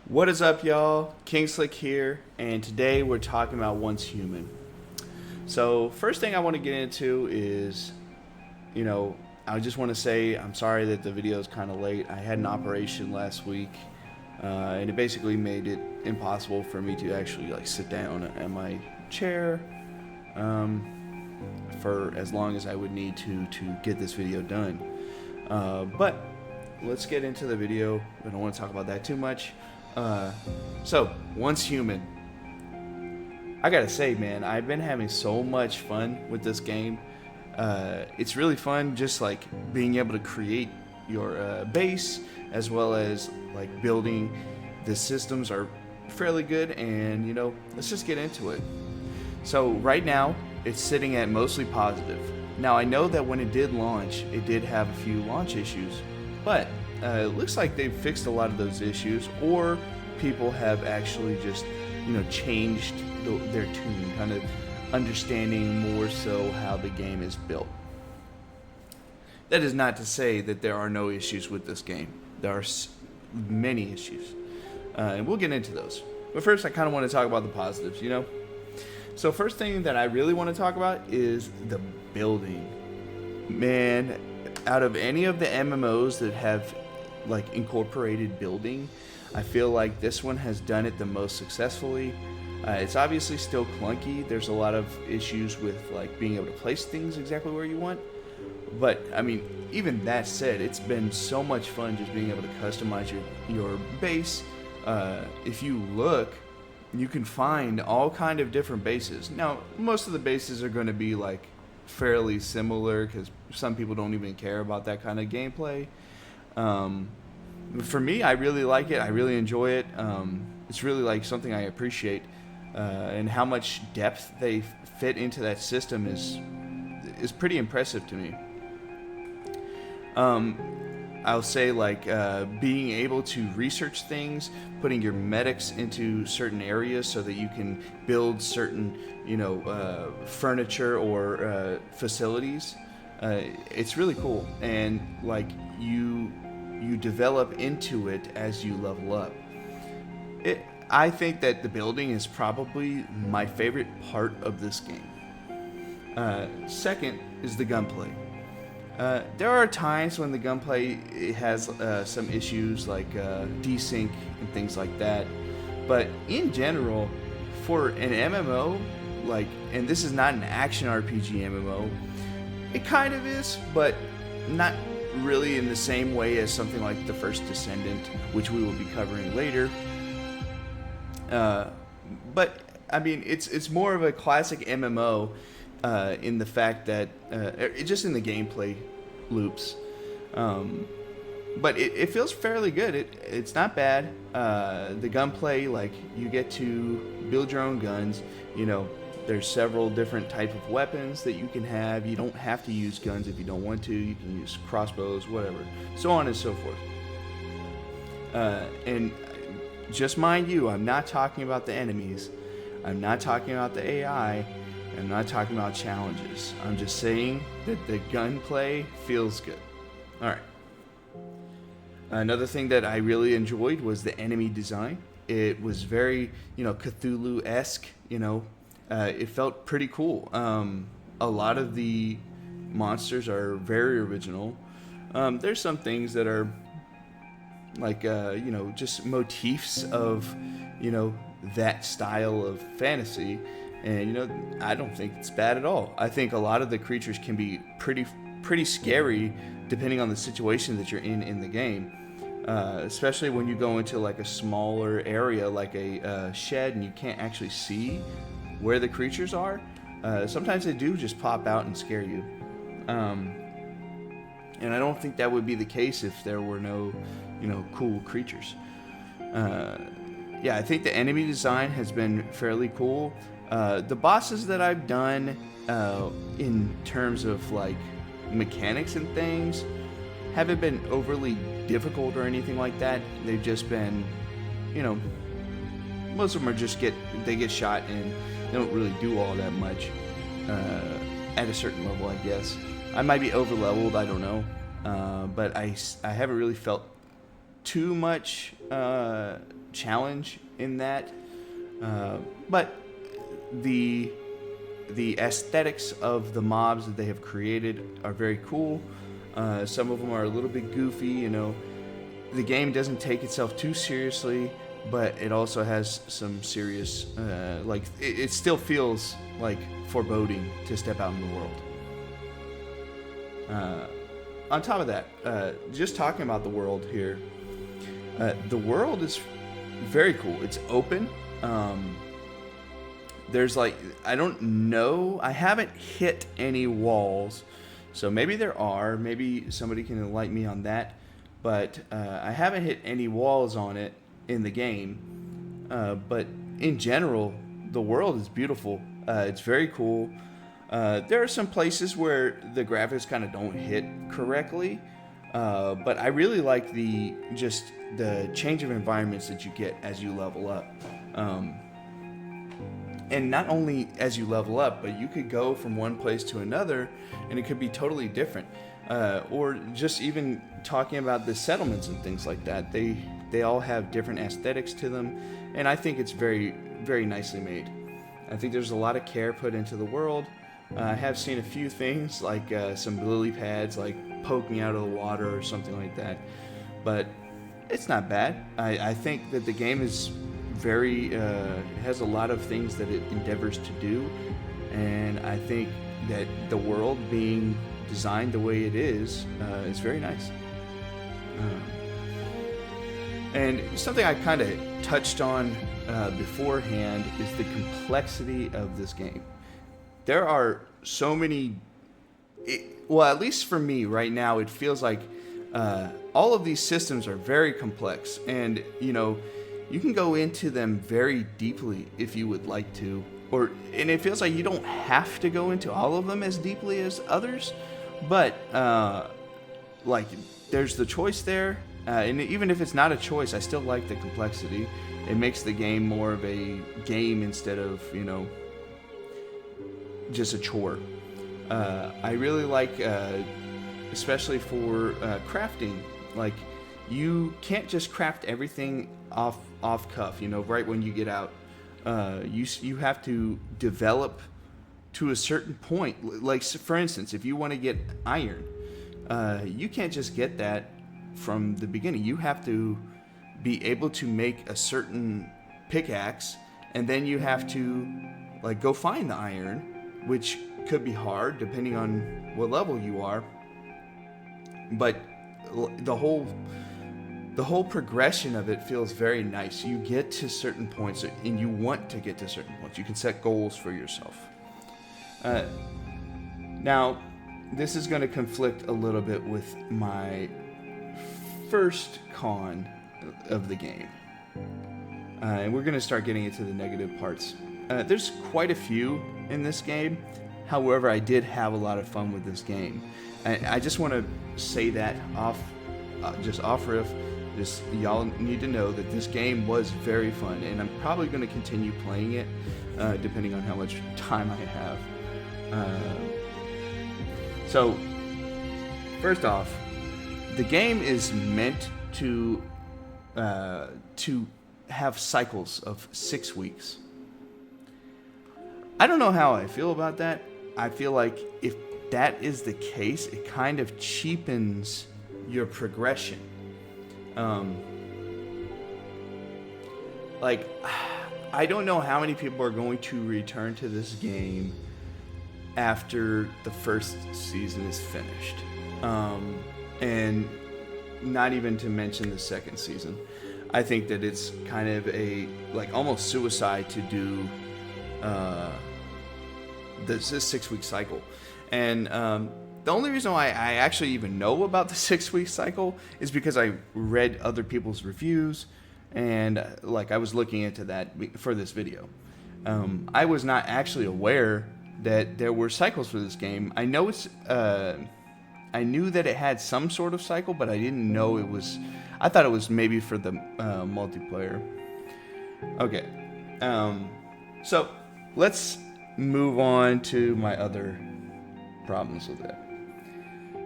What is up, y'all? King Slick here, and today we're talking about Once Human. So, first thing I want to get into is, I just want to say I'm sorry that the video is kind of late. I had an operation last week, and it basically made it impossible for me to actually sit down at my chair for as long as I would need to get this video done. But let's get into the video. I don't want to talk about that too much. So, Once Human. I gotta say, man, I've been having so much fun with this game. It's really fun just being able to create your base, as well as building. The systems are fairly good, and let's just get into it. So right now it's sitting at mostly positive. Now I know that when it did launch, it did have a few launch issues, but it looks like they've fixed a lot of those issues, or people have actually just changed their tune, kind of understanding more so how the game is built. That is not to say that there are no issues with this game. There are many issues, and we'll get into those. But first, I kind of want to talk about the positives. So first thing that I really want to talk about is the building. Man, out of any of the MMOs that have incorporated building, I feel like this one has done it the most successfully. It's obviously still clunky. There's a lot of issues with being able to place things exactly where you want. But I mean, even that said, it's been so much fun just being able to customize your base. If you look, you can find all kind of different bases. Now, most of the bases are going to be fairly similar because some people don't even care about that kind of gameplay. For me, I really like it. I really enjoy it. It's really something I appreciate, and how much depth they fit into that system is pretty impressive to me. I'll say being able to research things, putting your medics into certain areas so that you can build certain furniture or facilities. It's really cool, and you develop into it as you level up. I think that the building is probably my favorite part of this game. Second is the gunplay. There are times when the gunplay has some issues desync and things like that, but in general, for an MMO, and this is not an action RPG MMO, it kind of is, but not really in the same way as something like The First Descendant, which we will be covering later. But I mean, it's more of a classic MMO in the fact that just in the gameplay loops. But it feels fairly good. It's not bad. The gunplay, you get to build your own guns. There's several different types of weapons that you can have. You don't have to use guns if you don't want to. You can use crossbows, whatever, so on and so forth. And just mind you, I'm not talking about the enemies. I'm not talking about the AI. I'm not talking about challenges. I'm just saying that the gunplay feels good. All right. Another thing that I really enjoyed was the enemy design. It was very, Cthulhu-esque, it felt pretty cool. A lot of the monsters are very original. There's some things that are just motifs of, that style of fantasy. And, I don't think it's bad at all. I think a lot of the creatures can be pretty scary depending on the situation that you're in the game. Especially when you go into a smaller area, like a shed, and you can't actually see where the creatures are. Sometimes they do just pop out and scare you. And I don't think that would be the case if there were no, cool creatures. I think the enemy design has been fairly cool. The bosses that I've done in terms of mechanics and things haven't been overly difficult or anything like that. They've just been, most of them are they get shot and they don't really do all that much at a certain level, I guess. I might be over leveled, I don't know, but I haven't really felt too much challenge in that, but the aesthetics of the mobs that they have created are very cool. Some of them are a little bit goofy, you know. The game doesn't take itself too seriously, but it also has some serious, it still feels like foreboding to step out in the world. On top of that, just talking about the world here, the world is very cool. It's open. There's I don't know. I haven't hit any walls, so maybe there are. Maybe somebody can enlighten me on that. But I haven't hit any walls on it in the game. But in general, the world is beautiful. It's very cool. There are some places where the graphics kind of don't hit correctly. But I really like the change of environments that you get as you level up. And not only as you level up, but you could go from one place to another and it could be totally different. Or just even talking about the settlements and things like that. They all have different aesthetics to them, and I think it's very, very nicely made. I think there's a lot of care put into the world. I have seen a few things like some lily pads like poking out of the water or something like that, but it's not bad. I think that the game is very has a lot of things that it endeavors to do, and I think that the world being designed the way it is very nice. And something I kind of touched on beforehand is the complexity of this game. There are so many, at least for me right now, it feels like all of these systems are very complex, and you can go into them very deeply if you would like to, and it feels like you don't have to go into all of them as deeply as others, but there's the choice there, and even if it's not a choice, I still like the complexity. It makes the game more of a game instead of just a chore. I really like, especially for crafting, you can't just craft everything off cuff, right when you get out. You have to develop to a certain point. Like, for instance, if you want to get iron, you can't just get that from the beginning. You have to be able to make a certain pickaxe, and then you have to go find the iron, which could be hard depending on what level you are. But the whole progression of it feels very nice. You get to certain points, and you want to get to certain points. You can set goals for yourself. Now, this is going to conflict a little bit with my first con of the game. And we're going to start getting into the negative parts. There's quite a few in this game. However, I did have a lot of fun with this game. I just want to say that off riff. Y'all need to know that this game was very fun, and I'm probably going to continue playing it, depending on how much time I have. So, first off, the game is meant to have cycles of 6 weeks. I don't know how I feel about that. I feel like if that is the case, it kind of cheapens your progression. I don't know how many people are going to return to this game after the first season is finished. And not even to mention the second season. I think that it's kind of almost suicide to do this 6 week cycle. And the only reason why I actually even know about the 6 week cycle is because I read other people's reviews, and I was looking into that for this video. I was not actually aware that there were cycles for this game. I know I knew that it had some sort of cycle, but I didn't know it was. I thought it was maybe for the multiplayer. Okay, so let's move on to my other problems with it.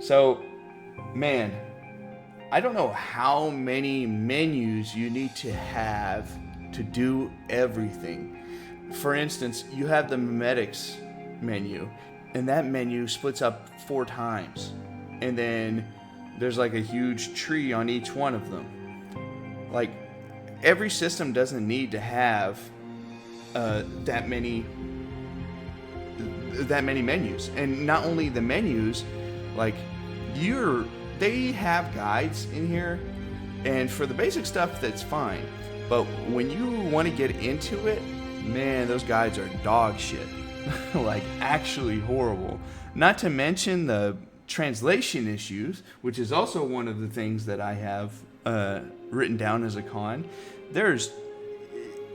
So, man, I don't know how many menus you need to have to do everything. For instance, you have the memetics menu, and that menu splits up 4 times. And then there's like a huge tree on each one of them. Like, every system doesn't need to have that many menus. And not only the menus, like, they have guides in here, and for the basic stuff that's fine, but when you want to get into it, man, those guides are dog shit. Like, actually horrible. Not to mention the translation issues, which is also one of the things that I have written down as a con. It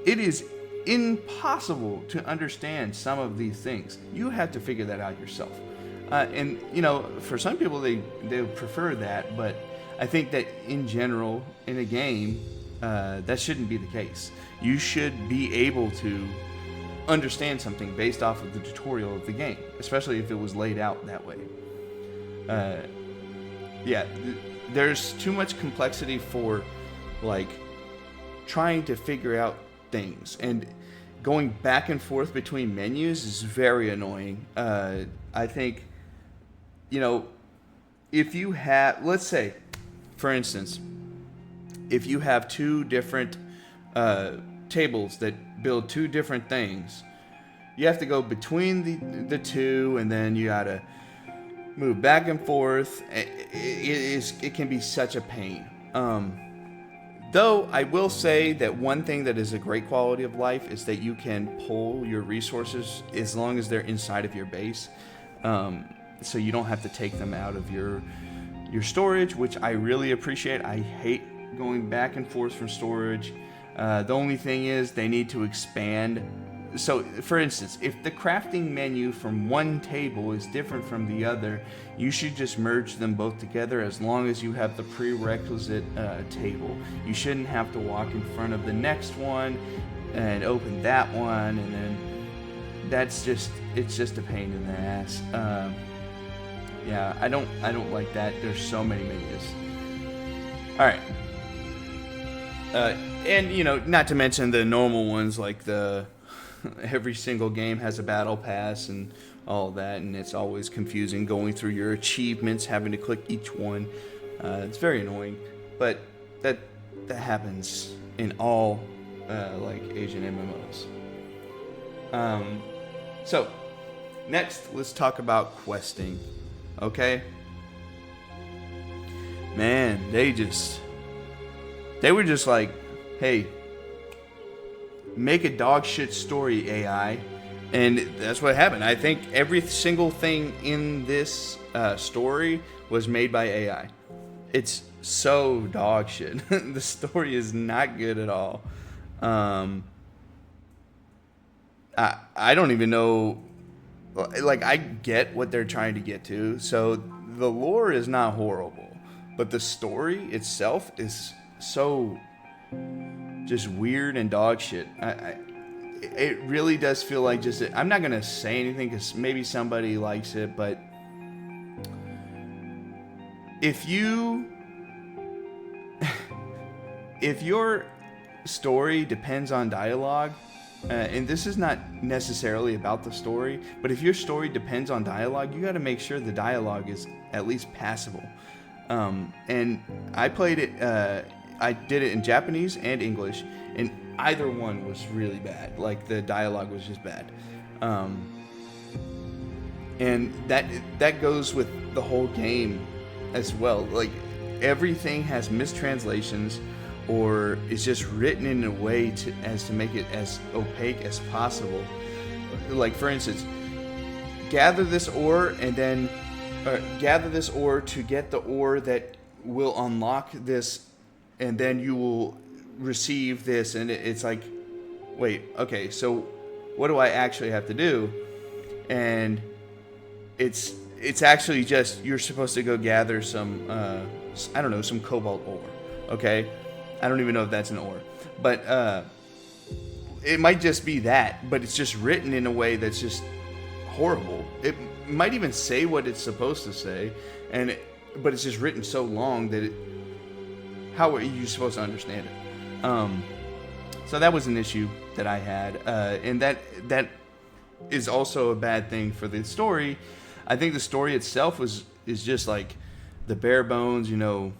is impossible to understand some of these things. You have to figure that out yourself. And, you know, for some people, they prefer that, but I think that in general, in a game, that shouldn't be the case. You should be able to understand something based off of the tutorial of the game, especially if it was laid out that way. There's too much complexity for, like, trying to figure out things, and going back and forth between menus is very annoying. I think, you know, if you have, let's say, for instance, if you have 2 different tables that build 2 different things, you have to go between the 2, and then you gotta move back and forth. It can be such a pain. Though I will say that one thing that is a great quality of life is that you can pull your resources as long as they're inside of your base. So you don't have to take them out of your storage, which I really appreciate. I hate going back and forth from storage. The only thing is they need to expand. So, for instance, if the crafting menu from one table is different from the other, you should just merge them both together as long as you have the prerequisite table. You shouldn't have to walk in front of the next one and open that one, and then it's just a pain in the ass. Yeah, I don't like that. There's so many menus. All right. And, you know, not to mention the normal ones, like every single game has a battle pass and all that, and it's always confusing going through your achievements, having to click each one. It's very annoying, but that happens in all like Asian MMOs. So next, let's talk about questing. Okay, man, they were just like, hey, make a dog shit story, AI. And that's what happened. I think every single thing in this story was made by AI. It's so dog shit. The story is not good at all. I don't even know. Like, I get what they're trying to get to. So the lore is not horrible, but the story itself is so just weird and dog shit. It really does feel like just I'm not gonna say anything because maybe somebody likes it, but if your story depends on dialogue, and this is not necessarily about the story, but if your story depends on dialogue, you got to make sure the dialogue is at least passable. And I played it. I did it in Japanese and English, and either one was really bad. Like, the dialogue was just bad. And that goes with the whole game as well. Like, everything has mistranslations, or is just written in a way as to make it as opaque as possible. Like, for instance, gather this ore and then gather this ore to get the ore that will unlock this, and then you will receive this. And it's like, wait, okay, so what do I actually have to do? And it's actually just, you're supposed to go gather some I don't know, some cobalt ore. Okay, I don't even know if that's an ore, but it might just be that, but it's just written in a way that's just horrible. It might even say what it's supposed to say, but it's just written so long that how are you supposed to understand it? So that was an issue that I had, and that is also a bad thing for the story. I think the story itself is just like the bare bones, you know.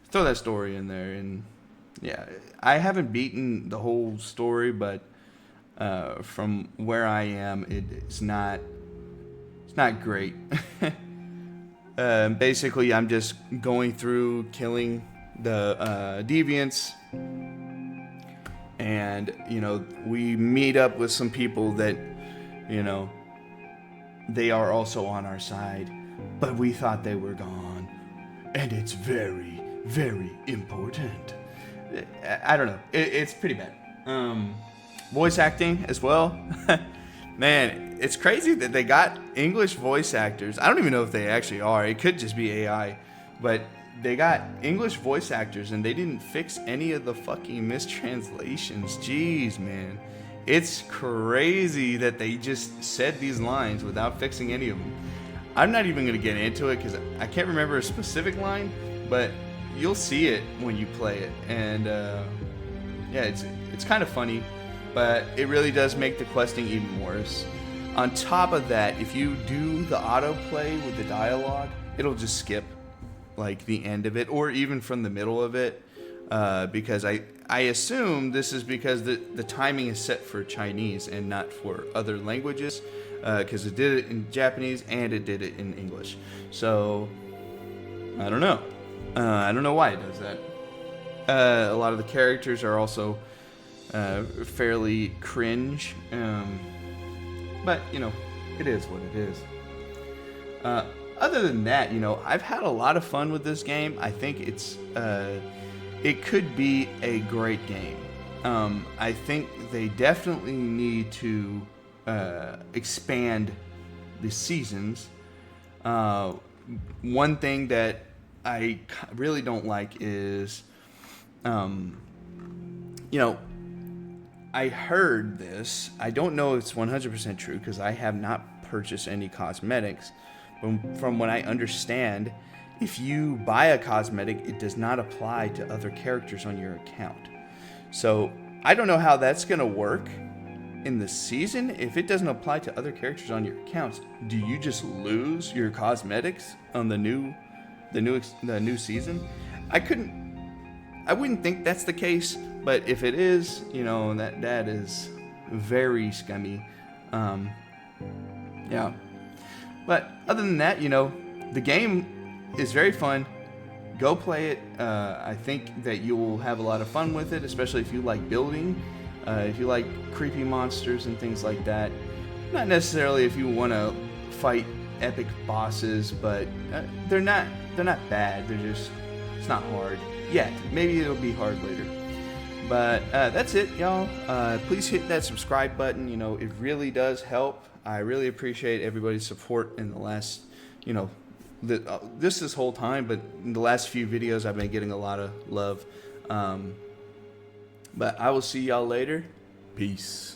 Throw that story in there, and yeah, I haven't beaten the whole story, but from where I am, it's not great. Basically, I'm just going through killing the deviants, and you know, we meet up with some people that, you know, they are also on our side, but we thought they were gone, and it's very, very important. I don't know. It's pretty bad. Voice acting as well. Man, it's crazy that they got English voice actors. I don't even know if they actually are. It could just be AI. But they got English voice actors and they didn't fix any of the fucking mistranslations. Jeez, man. It's crazy that they just said these lines without fixing any of them. I'm not even going to get into it because I can't remember a specific line, but you'll see it when you play it. And yeah, it's kind of funny, but it really does make the questing even worse. On top of that, if you do the autoplay with the dialogue, it'll just skip like the end of it, or even from the middle of it, because I assume this is because the timing is set for Chinese and not for other languages, because it did it in Japanese and it did it in English. So I don't know. I don't know why it does that. A lot of the characters are also fairly cringe, but you know, it is what it is. Other than that, you know, I've had a lot of fun with this game. I think it could be a great game. I think they definitely need to expand the seasons. One thing that I really don't like is, you know, I heard this. I don't know if it's 100% true because I have not purchased any cosmetics. But from what I understand, if you buy a cosmetic, it does not apply to other characters on your account. So I don't know how that's going to work in the season. If it doesn't apply to other characters on your accounts, do you just lose your cosmetics on the new season? I wouldn't think that's the case, but if it is, you know, that is very scummy. Yeah. But other than that, you know, the game is very fun. Go play it. I think that you will have a lot of fun with it, especially if you like building, if you like creepy monsters and things like that. Not necessarily if you want to fight epic bosses, but they're not bad. They're just, it's not hard yet. Maybe it'll be hard later. But that's it, y'all. Please hit that subscribe button. You know, it really does help. I really appreciate everybody's support in the last, you know, this whole time, but in the last few videos I've been getting a lot of love. But I will see y'all later. Peace.